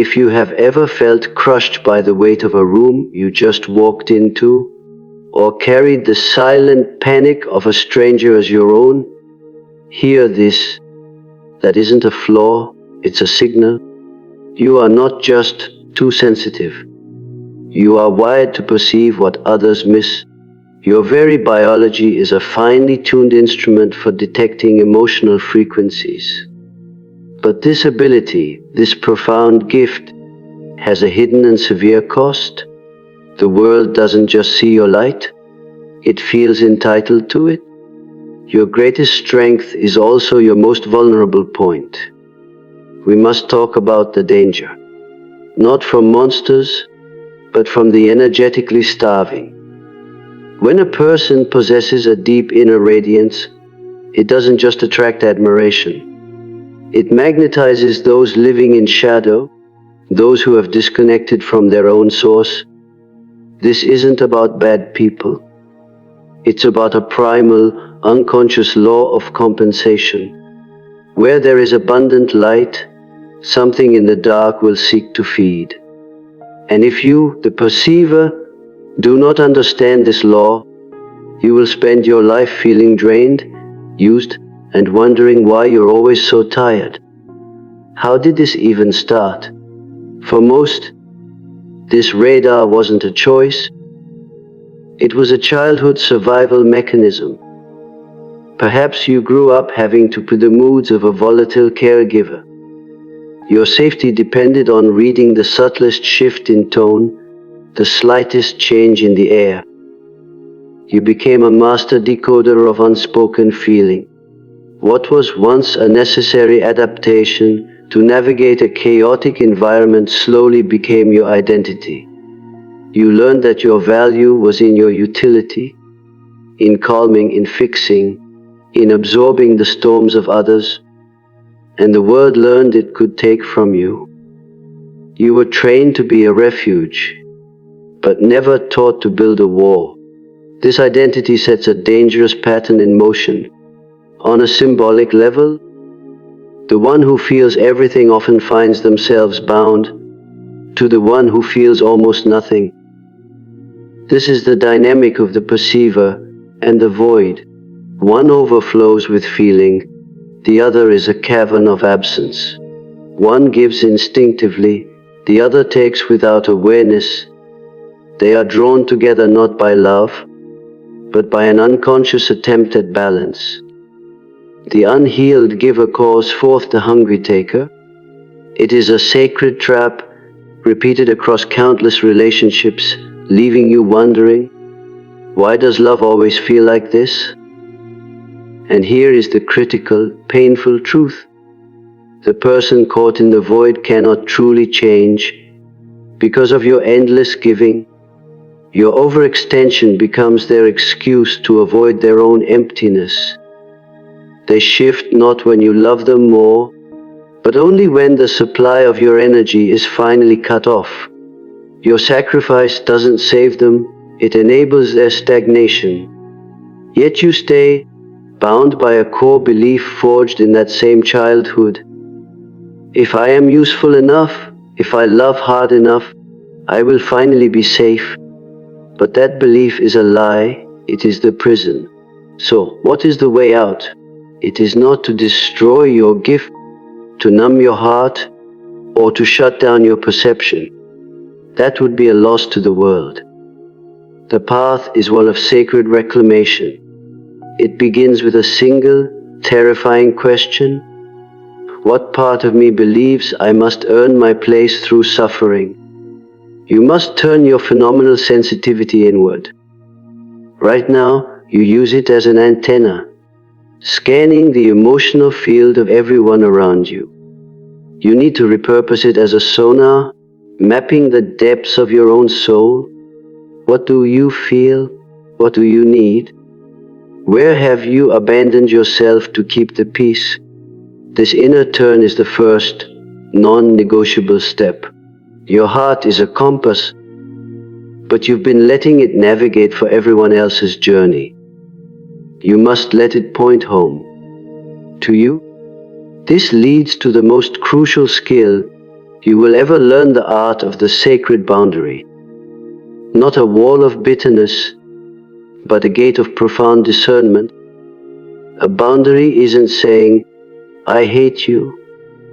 If you have ever felt crushed by the weight of a room you just walked into, or carried the silent panic of a stranger as your own, hear this. That isn't a flaw, it's a signal. You are not just too sensitive. You are wired to perceive what others miss. Your very biology is a finely tuned instrument for detecting emotional frequencies. But this ability, this profound gift, has a hidden and severe cost. The world doesn't just see your light, it feels entitled to it. Your greatest strength is also your most vulnerable point. We must talk about the danger, not from monsters, but from the energetically starving. When a person possesses a deep inner radiance, it doesn't just attract admiration. It magnetizes those living in shadow, those who have disconnected from their own source. This isn't about bad people. It's about a primal, unconscious law of compensation. Where there is abundant light, something in the dark will seek to feed. And if you, the perceiver, do not understand this law, you will spend your life feeling drained, used, and wondering why you're always so tired. How did this even start? For most, this radar wasn't a choice. It was a childhood survival mechanism. Perhaps you grew up having to put the moods of a volatile caregiver. Your safety depended on reading the subtlest shift in tone, the slightest change in the air. You became a master decoder of unspoken feeling. What was once a necessary adaptation to navigate a chaotic environment slowly became your identity. You learned that your value was in your utility, in calming, in fixing, in absorbing the storms of others, and the world learned it could take from you. You were trained to be a refuge, but never taught to build a wall. This identity sets a dangerous pattern in motion. On a symbolic level, the one who feels everything often finds themselves bound to the one who feels almost nothing. This is the dynamic of the perceiver and the void. One overflows with feeling, the other is a cavern of absence. One gives instinctively, the other takes without awareness. They are drawn together not by love, but by an unconscious attempt at balance. The unhealed giver calls forth the hungry taker. It is a sacred trap, repeated across countless relationships, leaving you wondering, why does love always feel like this? And here is the critical, painful truth. The person caught in the void cannot truly change because of your endless giving. Your overextension becomes their excuse to avoid their own emptiness. They shift not when you love them more, but only when the supply of your energy is finally cut off. Your sacrifice doesn't save them, it enables their stagnation. Yet you stay, bound by a core belief forged in that same childhood. If I am useful enough, if I love hard enough, I will finally be safe. But that belief is a lie, it is the prison. So, what is the way out? It is not to destroy your gift, to numb your heart, or to shut down your perception. That would be a loss to the world. The path is one of sacred reclamation. It begins with a single, terrifying question. What part of me believes I must earn my place through suffering? You must turn your phenomenal sensitivity inward. Right now, you use it as an antenna, scanning the emotional field of everyone around you. You need to repurpose it as a sonar, mapping the depths of your own soul. What do you feel? What do you need? Where have you abandoned yourself to keep the peace? This inner turn is the first, non-negotiable step. Your heart is a compass, but you've been letting it navigate for everyone else's journey. You must let it point home. To you? This leads to the most crucial skill you will ever learn the art of the sacred boundary. Not a wall of bitterness, but a gate of profound discernment. A boundary isn't saying, I hate you.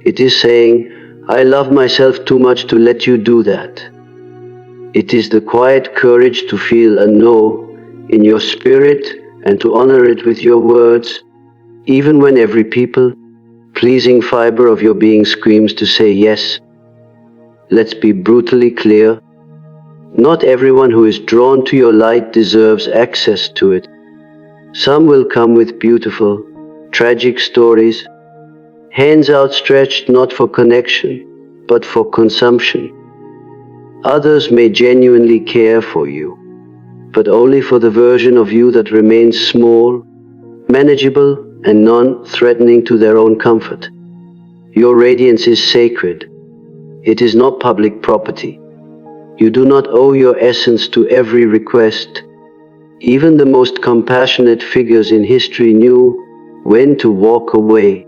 It is saying, I love myself too much to let you do that. It is the quiet courage to feel a no in your spirit and to honor it with your words, even when every pleasing fiber of your being screams to say yes. Let's be brutally clear. Not everyone who is drawn to your light deserves access to it. Some will come with beautiful, tragic stories, hands outstretched not for connection, but for consumption. Others may genuinely care for you, but only for the version of you that remains small, manageable, and non-threatening to their own comfort. Your radiance is sacred. It is not public property. You do not owe your essence to every request. Even the most compassionate figures in history knew when to walk away.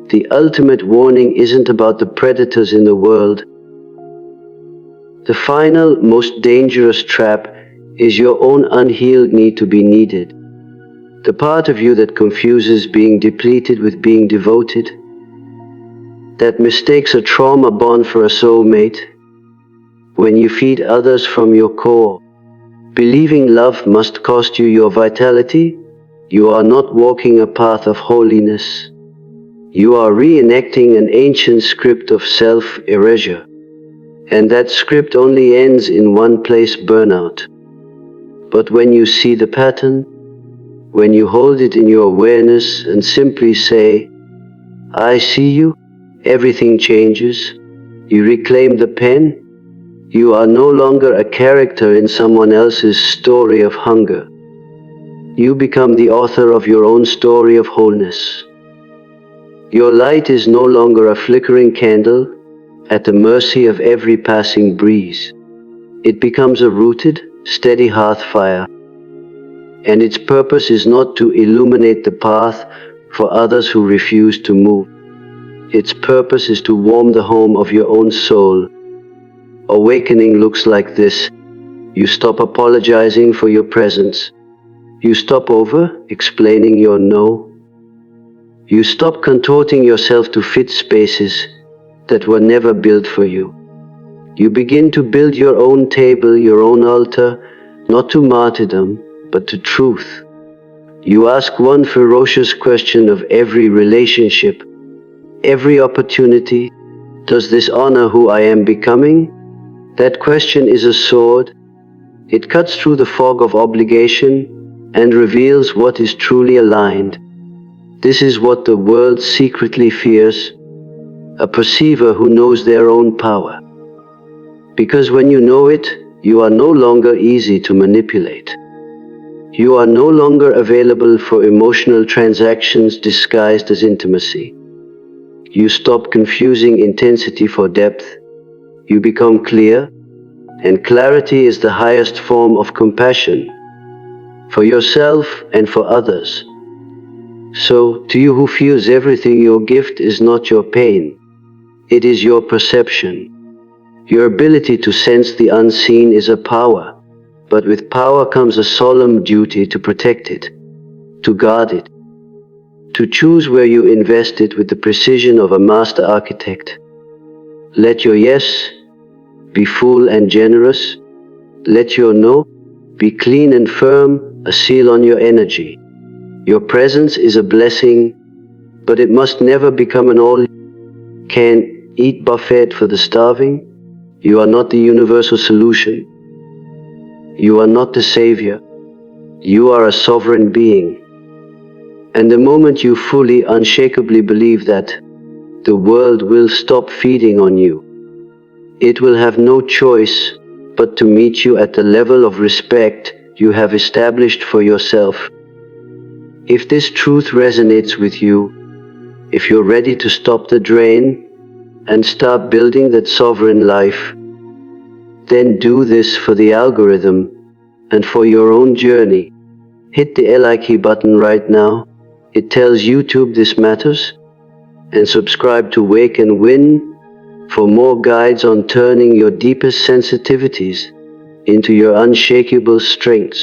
The ultimate warning isn't about the predators in the world. The final, most dangerous trap is your own unhealed need to be needed. The part of you that confuses being depleted with being devoted, that mistakes a trauma bond for a soulmate. When you feed others from your core, believing love must cost you your vitality, you are not walking a path of holiness. You are reenacting an ancient script of self-erasure. And that script only ends in one place: burnout. But when you see the pattern, when you hold it in your awareness and simply say, I see you, everything changes. You reclaim the pen. You are no longer a character in someone else's story of hunger. You become the author of your own story of wholeness. Your light is no longer a flickering candle at the mercy of every passing breeze. It becomes a rooted, steady hearth fire. And its purpose is not to illuminate the path for others who refuse to move. Its purpose is to warm the home of your own soul. Awakening looks like this. You stop apologizing for your presence. You stop over-explaining your no. You stop contorting yourself to fit spaces that were never built for you. You begin to build your own table, your own altar, not to martyrdom, but to truth. You ask one ferocious question of every relationship, every opportunity. Does this honor who I am becoming? That question is a sword. It cuts through the fog of obligation and reveals what is truly aligned. This is what the world secretly fears, a perceiver who knows their own power. Because when you know it, you are no longer easy to manipulate. You are no longer available for emotional transactions disguised as intimacy. You stop confusing intensity for depth. You become clear, and clarity is the highest form of compassion for yourself and for others. So, to you who feels everything, your gift is not your pain. It is your perception. Your ability to sense the unseen is a power, but with power comes a solemn duty to protect it, to guard it, to choose where you invest it with the precision of a master architect. Let your yes be full and generous. Let your no be clean and firm, a seal on your energy. Your presence is a blessing, but it must never become an all-can-eat buffet for the starving. You are not the universal solution. You are not the savior. You are a sovereign being. And the moment you fully, unshakably believe that, the world will stop feeding on you. It will have no choice but to meet you at the level of respect you have established for yourself. If this truth resonates with you, if you're ready to stop the drain and start building that sovereign life, then do this for the algorithm and for your own journey. Hit the like button right now. It tells YouTube this matters. And subscribe to Wake and Win for more guides on turning your deepest sensitivities into your unshakable strengths.